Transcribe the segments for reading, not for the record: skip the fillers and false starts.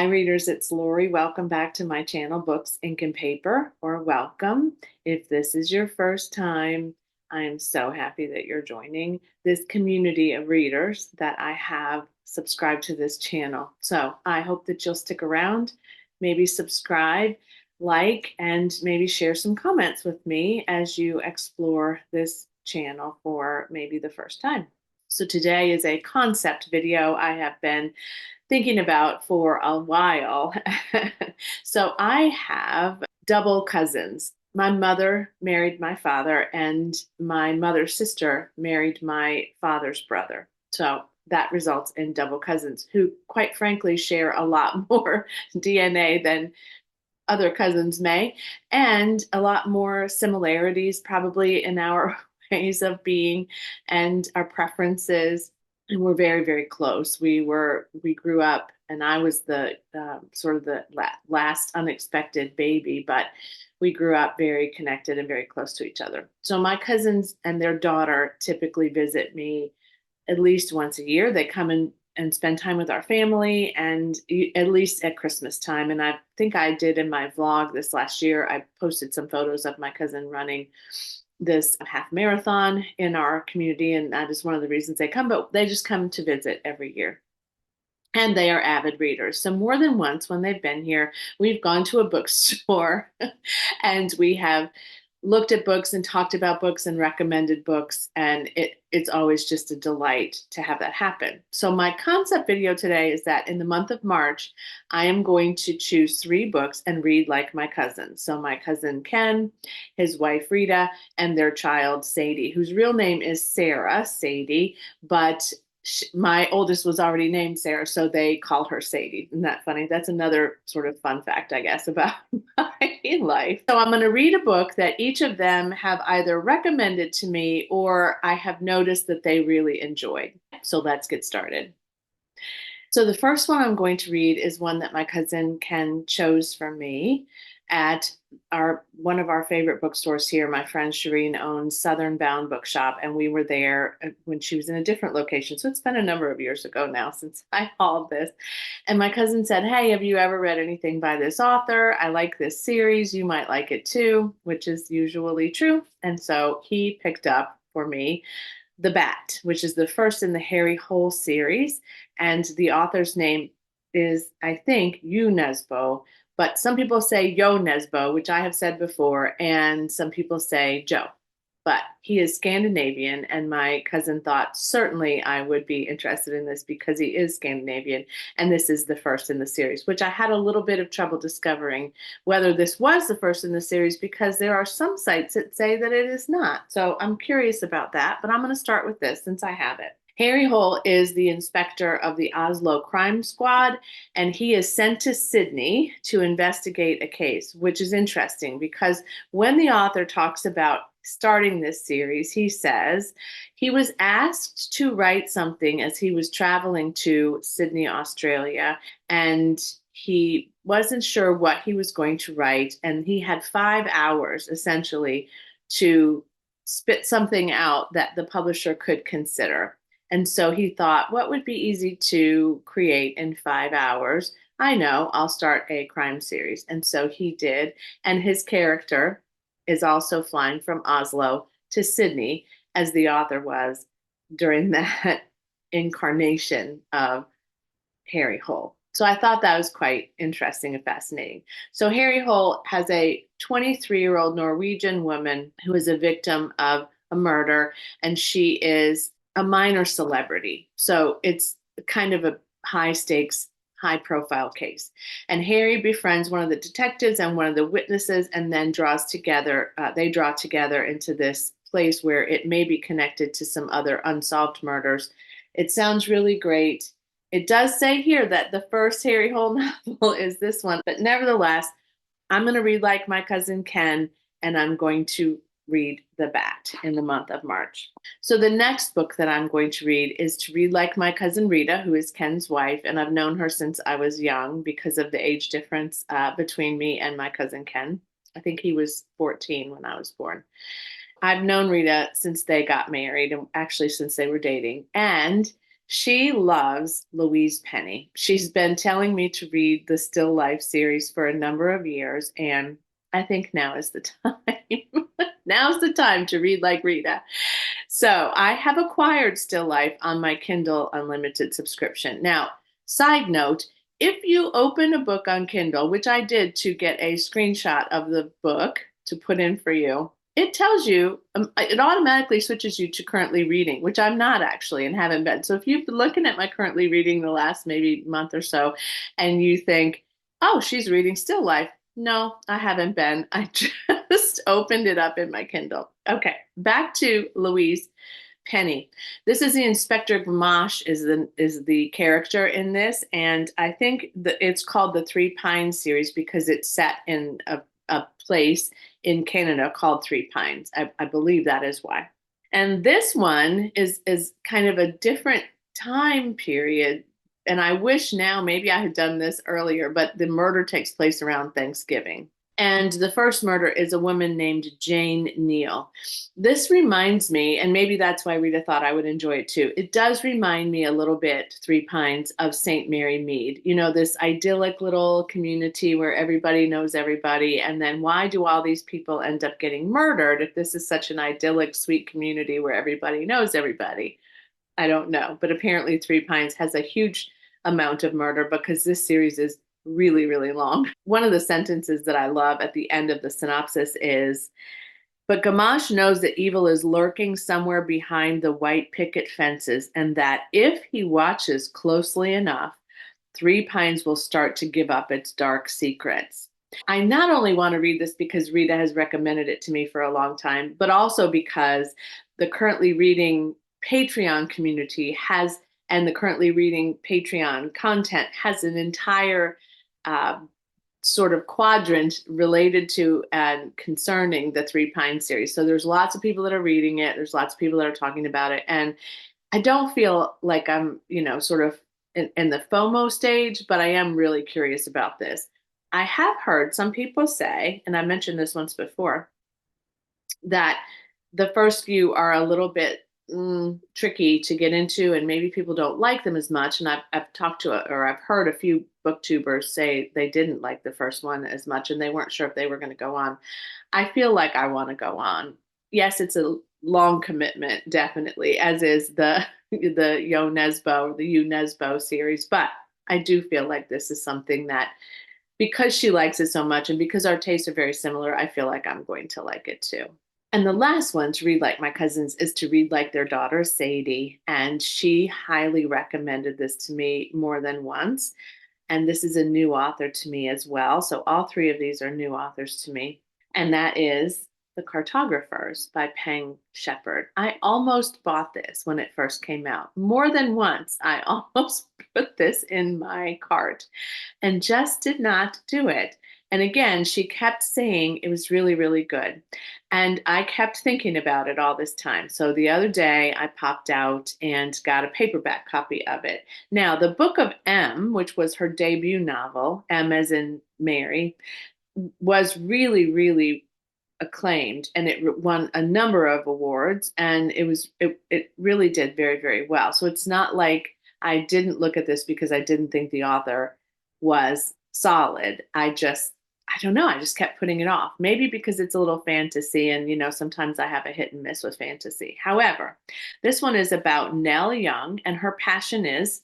Hi, readers. It's Lori. Welcome back to my channel, Books, Ink, and Paper, or welcome. If this is your first time, I am so happy that you're joining this community of readers that I have subscribed to this channel. So I hope that you'll stick around, maybe subscribe, like, and maybe share some comments with me as you explore this channel for maybe the first time. So today is a concept video I have been thinking about for a while. So I have double cousins. My mother married my father, and my mother's sister married my father's brother. So that results in double cousins who, quite frankly, share a lot more DNA than other cousins may, and a lot more similarities probably in our ways of being and our preferences. And we're very, very close. We grew up, and I was the sort of the last unexpected baby, but we grew up very connected and very close to each other. So my cousins and their daughter typically visit me at least once a year. They come and spend time with our family, and at least at Christmas time. And I think I did in my vlog this last year, I posted some photos of my cousin running this half marathon in our community, and that is one of the reasons they come, but they just come to visit every year. And they are avid readers. So more than once when they've been here, we've gone to a bookstore and we have looked at books and talked about books and recommended books. And it's always just a delight to have that happen. So my concept video today is that in the month of March, I am going to choose 3 books and read like my cousins. So my cousin Ken, his wife Rita, and their child Sadie, whose real name is Sarah Sadie, but my oldest was already named Sarah, so they call her Sadie. Isn't that funny? That's another sort of fun fact, I guess, about my life. So I'm going to read a book that each of them have either recommended to me or I have noticed that they really enjoyed. So let's get started. So the first one I'm going to read is one that my cousin Ken chose for me at one of our favorite bookstores here. My friend Shireen owns Southern Bound Bookshop, and we were there when she was in a different location. So it's been a number of years ago now since I hauled this. And my cousin said, "Hey, have you ever read anything by this author? I like this series. You might like it too," which is usually true. And so he picked up for me The Bat, which is the first in the Harry Hole series. And the author's name is, I think, Yu Nesbo, but some people say Yo Nesbo, which I have said before, and some people say Joe. But he is Scandinavian, and my cousin thought certainly I would be interested in this because he is Scandinavian, and this is the first in the series, which I had a little bit of trouble discovering whether this was the first in the series because there are some sites that say that it is not. So I'm curious about that, but I'm going to start with this since I have it. Harry Hole is the inspector of the Oslo Crime Squad, and he is sent to Sydney to investigate a case, which is interesting because when the author talks about starting this series, he says he was asked to write something as he was traveling to Sydney, Australia, and he wasn't sure what he was going to write, and he had 5 hours essentially to spit something out that the publisher could consider. And so he thought, what would be easy to create in 5 hours? I know, I'll start a crime series. And so he did. And his character is also flying from Oslo to Sydney, as the author was during that incarnation of Harry Hole. So I thought that was quite interesting and fascinating. So Harry Hole has a 23-year-old Norwegian woman who is a victim of a murder, and she is a minor celebrity. So it's kind of a high stakes, high profile case. And Harry befriends one of the detectives and one of the witnesses, and then they draw together into this place where it may be connected to some other unsolved murders. It sounds really great. It does say here that the first Harry Hole novel is this one, but nevertheless, I'm going to read like my cousin Ken, and I'm going to read The Bat in the month of March. So the next book that I'm going to read is To Read Like My Cousin Rita, who is Ken's wife, and I've known her since I was young because of the age difference between me and my cousin Ken. I think he was 14 when I was born. I've known Rita since they got married, and actually since they were dating. And She loves Louise Penny. She's been telling me to read the Still Life series for a number of years, and I think now is the time. Now's the time to read like Rita. So I have acquired Still Life on my Kindle Unlimited subscription. Now, side note, if you open a book on Kindle, which I did to get a screenshot of the book to put in for you, it tells you, it automatically switches you to currently reading, which I'm not actually and haven't been. So if you've been looking at my currently reading the last maybe month or so, and you think, oh, she's reading Still Life. No, I haven't been. I just opened it up in my Kindle. Okay, back to Louise Penny. This is the Inspector Gamache is the character in this, and I think that it's called the Three Pines series because it's set in a place in Canada called Three Pines. I believe that is why. And this one is kind of a different time period. And I wish now maybe I had done this earlier, but the murder takes place around Thanksgiving. And the first murder is a woman named Jane Neal. This reminds me, and maybe that's why Rita thought I would enjoy it too. It does remind me a little bit, Three Pines, of St. Mary Mead. You know, this idyllic little community where everybody knows everybody. And then why do all these people end up getting murdered if this is such an idyllic, sweet community where everybody knows everybody? I don't know. But apparently, Three Pines has a huge amount of murder because this series is really, really long. One of the sentences that I love at the end of the synopsis is, but Gamache knows that evil is lurking somewhere behind the white picket fences, and that if he watches closely enough, Three Pines will start to give up its dark secrets. I not only want to read this because Rita has recommended it to me for a long time, but also because the currently reading Patreon community has, and the currently reading Patreon content has an entire uh, sort of quadrant related to and concerning the Three Pines series. So there's lots of people that are reading it. There's lots of people that are talking about it. And I don't feel like I'm, sort of in the FOMO stage, but I am really curious about this. I have heard some people say, and I mentioned this once before, that the first few are a little bit tricky to get into, and maybe people don't like them as much. And I've talked to, or I've heard a few booktubers say they didn't like the first one as much and they weren't sure if they were going to go on. I feel like I want to go on. Yes, it's a long commitment, definitely, as is the Yo Nesbo or the You Nesbo series, but I do feel like this is something that because she likes it so much and because our tastes are very similar, I feel like I'm going to like it too. And the last one to read like my cousins is to read like their daughter, Sadie. And she highly recommended this to me more than once. And this is a new author to me as well. So all three of these are new authors to me. And that is The Cartographers by Peng Shepherd. I almost bought this when it first came out. More than once, I almost put this in my cart and just did not do it. And again, she kept saying it was really, really good. And I kept thinking about it all this time. So the other day, I popped out and got a paperback copy of it. Now, the Book of M, which was her debut novel, M as in Mary, was really, really acclaimed and it won a number of awards and it really did very, very well. So it's not like I didn't look at this because I didn't think the author was solid. I don't know, I just kept putting it off. Maybe because it's a little fantasy and sometimes I have a hit and miss with fantasy. However, this one is about Nell Young and her passion is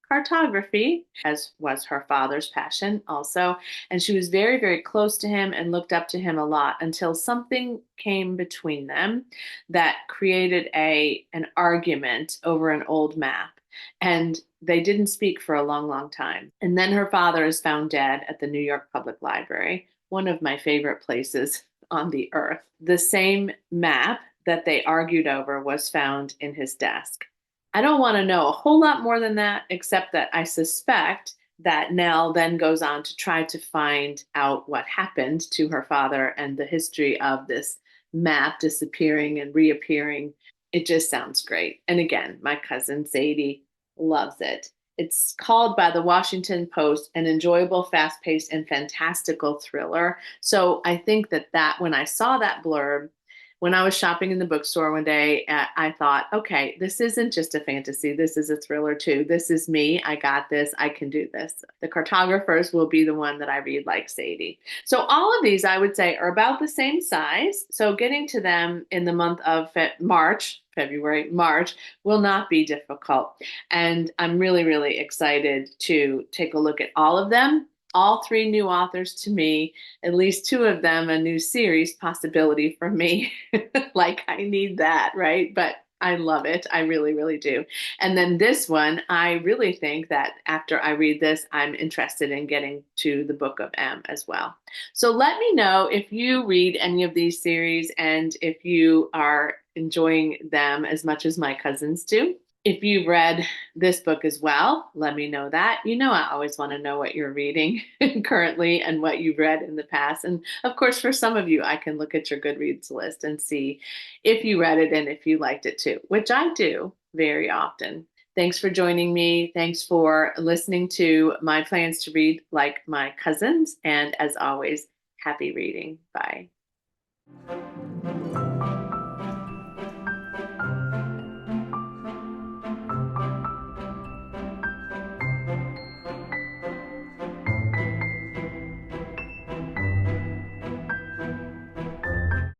cartography, as was her father's passion also. And she was very, very close to him and looked up to him a lot until something came between them that created an argument over an old map. And they didn't speak for a long, long time. And then her father is found dead at the New York Public Library, one of my favorite places on the earth. The same map that they argued over was found in his desk. I don't want to know a whole lot more than that, except that I suspect that Nell then goes on to try to find out what happened to her father and the history of this map disappearing and reappearing. It just sounds great. And again, my cousin Sadie loves it. It's called by the Washington Post an enjoyable, fast paced, and fantastical thriller. So I think that when I saw that blurb, when I was shopping in the bookstore one day, I thought, okay, this isn't just a fantasy. This is a thriller too. This is me. I got this. I can do this. The Cartographers will be the one that I read like Sadie. So all of these, I would say, are about the same size. So getting to them in the month of February, March will not be difficult. And I'm really, really excited to take a look at all of them. All three new authors to me, at least two of them, a new series possibility for me. Like, I need that, right? But I love it. I really, really do. And then this one, I really think that after I read this, I'm interested in getting to the Book of M as well. So let me know if you read any of these series and if you are enjoying them as much as my cousins do. If you've read this book as well, let me know that. You know, I always want to know what you're reading currently and what you've read in the past. And of course, for some of you, I can look at your Goodreads list and see if you read it and if you liked it too, which I do very often. Thanks for joining me. Thanks for listening to my plans to read like my cousins. And as always, happy reading. Bye.